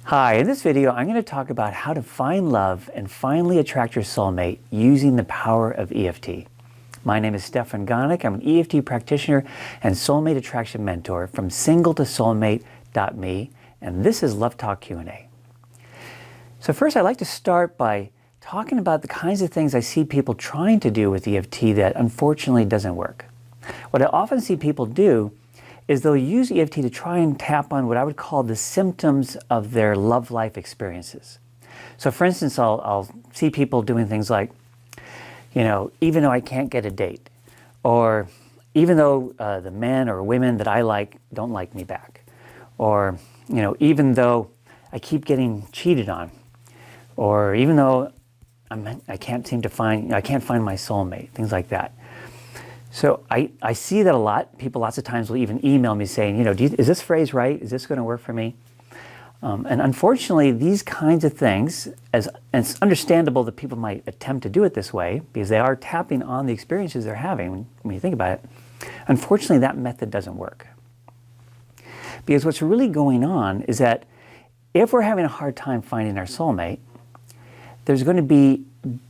Hi, in this video I'm going to talk about how to find love and finally attract your soulmate using the power of EFT. My name is Stefan Gonik. I'm an EFT practitioner and soulmate attraction mentor from singletosoulmate.me, and this is Love Talk Q&A. So first I'd like to start by talking about the kinds of things I see people trying to do with EFT that unfortunately doesn't work. What I often see people do is they'll use EFT to try and tap on what I would call the symptoms of their love life experiences. So for instance, I'll see people doing things like, even though I can't get a date, or even though the men or women that I like don't like me back, or even though I keep getting cheated on, or even though I can't find my soulmate, things like that. So I see that a lot. People lots of times will even email me saying, is this phrase right? Is this going to work for me? And unfortunately, these kinds of things, and it's understandable that people might attempt to do it this way because they are tapping on the experiences they're having when you think about it. Unfortunately, that method doesn't work. Because what's really going on is that if we're having a hard time finding our soulmate, there's going to be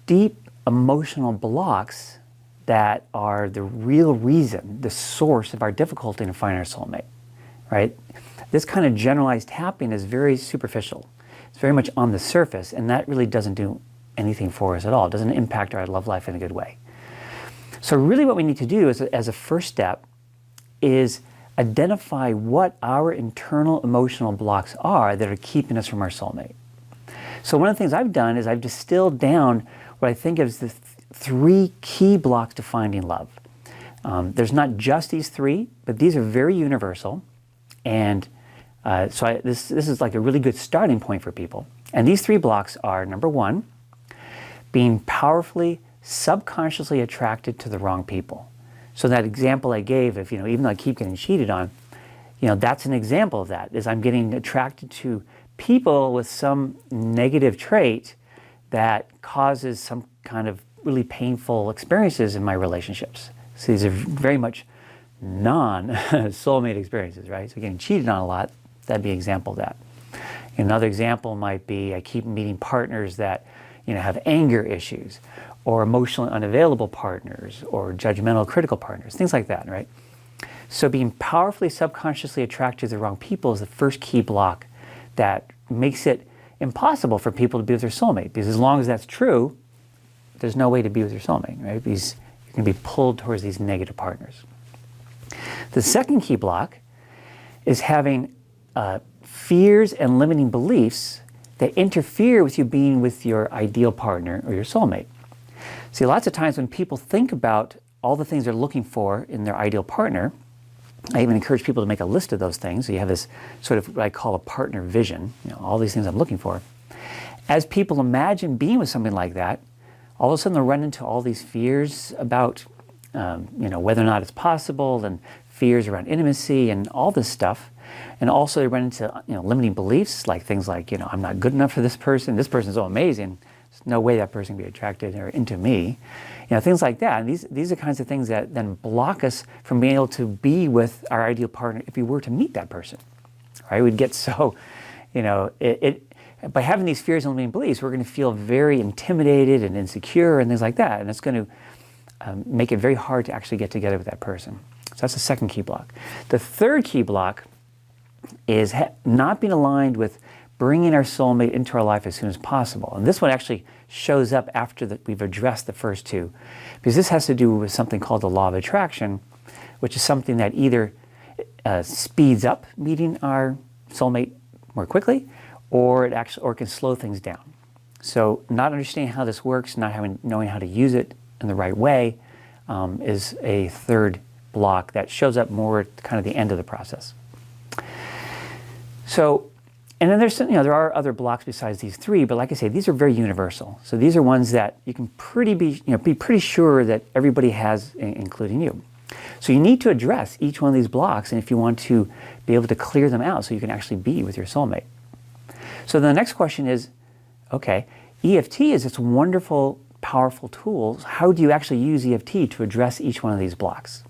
deep emotional blocks that are the real reason, the source of our difficulty in finding our soulmate, right? This kind of generalized tapping is very superficial. It's very much on the surface, and that really doesn't do anything for us at all. It doesn't impact our love life in a good way. So really what we need to do as a first step is identify what our internal emotional blocks are that are keeping us from our soulmate. So one of the things I've done is I've distilled down what I think of the three key blocks to finding love. There's not just these three, but these are very universal. And this is like a really good starting point for people. And these three blocks are, number one, being powerfully, subconsciously attracted to the wrong people. So that example I gave of, even though I keep getting cheated on, that's an example of that, is I'm getting attracted to people with some negative trait that causes some kind of really painful experiences in my relationships. So these are very much non-soulmate experiences, right? So getting cheated on a lot, that'd be an example of that. Another example might be I keep meeting partners that have anger issues, or emotionally unavailable partners, or judgmental, critical partners, things like that, right? So being powerfully subconsciously attracted to the wrong people is the first key block that makes it impossible for people to be with their soulmate. Because as long as that's true, there's no way to be with your soulmate, right? Because you're going to be pulled towards these negative partners. The second key block is having fears and limiting beliefs that interfere with you being with your ideal partner or your soulmate. See, lots of times when people think about all the things they're looking for in their ideal partner, I even encourage people to make a list of those things. So you have this sort of what I call a partner vision, all these things I'm looking for. As people imagine being with something like that, all of a sudden they'll run into all these fears about whether or not it's possible, and fears around intimacy and all this stuff. And also they run into limiting beliefs, like things like, I'm not good enough for this person's so amazing, there's no way that person can be attracted or into me. Things like that. And these are kinds of things that then block us from being able to be with our ideal partner if we were to meet that person, right? We'd get so, by having these fears and limiting beliefs, we're going to feel very intimidated and insecure and things like that. And it's going to make it very hard to actually get together with that person. So that's the second key block. The third key block is not being aligned with bringing our soulmate into our life as soon as possible. And this one actually shows up after we've addressed the first two, because this has to do with something called the law of attraction, which is something that either speeds up meeting our soulmate more quickly, or it can slow things down. So not understanding how this works, knowing how to use it in the right way, is a third block that shows up more at kind of the end of the process. So, and then there are other blocks besides these three, but like I say, these are very universal. So these are ones that you can be pretty sure that everybody has, including you. So you need to address each one of these blocks, and if you want to be able to clear them out so you can actually be with your soulmate. So the next question is, okay, EFT is this wonderful, powerful tool. How do you actually use EFT to address each one of these blocks?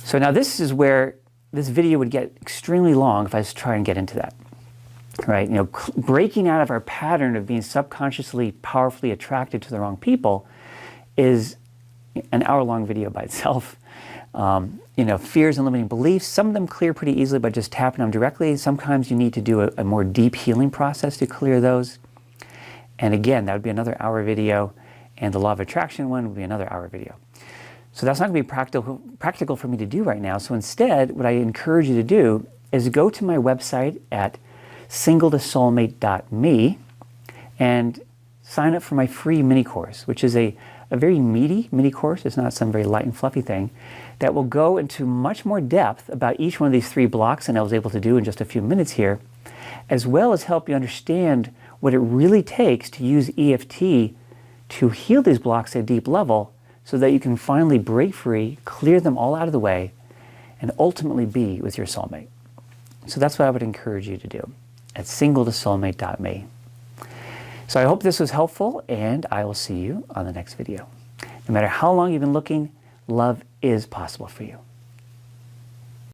So now this is where this video would get extremely long if I was to try and get into that. right? Breaking out of our pattern of being subconsciously powerfully attracted to the wrong people is an hour-long video by itself. Fears and limiting beliefs, some of them clear pretty easily by just tapping them directly. Sometimes you need to do a more deep healing process to clear those. And again, that would be another hour video, and the law of attraction one would be another hour video. So that's not going to be practical for me to do right now. So instead, what I encourage you to do is go to my website at singletosoulmate.me and sign up for my free mini course, which is a very meaty mini course. It's not some very light and fluffy thing that will go into much more depth about each one of these 3 blocks, and I was able to do in just a few minutes here, as well as help you understand what it really takes to use EFT to heal these blocks at a deep level so that you can finally break free, clear them all out of the way, and ultimately be with your soulmate. So that's what I would encourage you to do at singletosoulmate.me. So I hope this was helpful, and I will see you on the next video. No matter how long you've been looking, love is possible for you.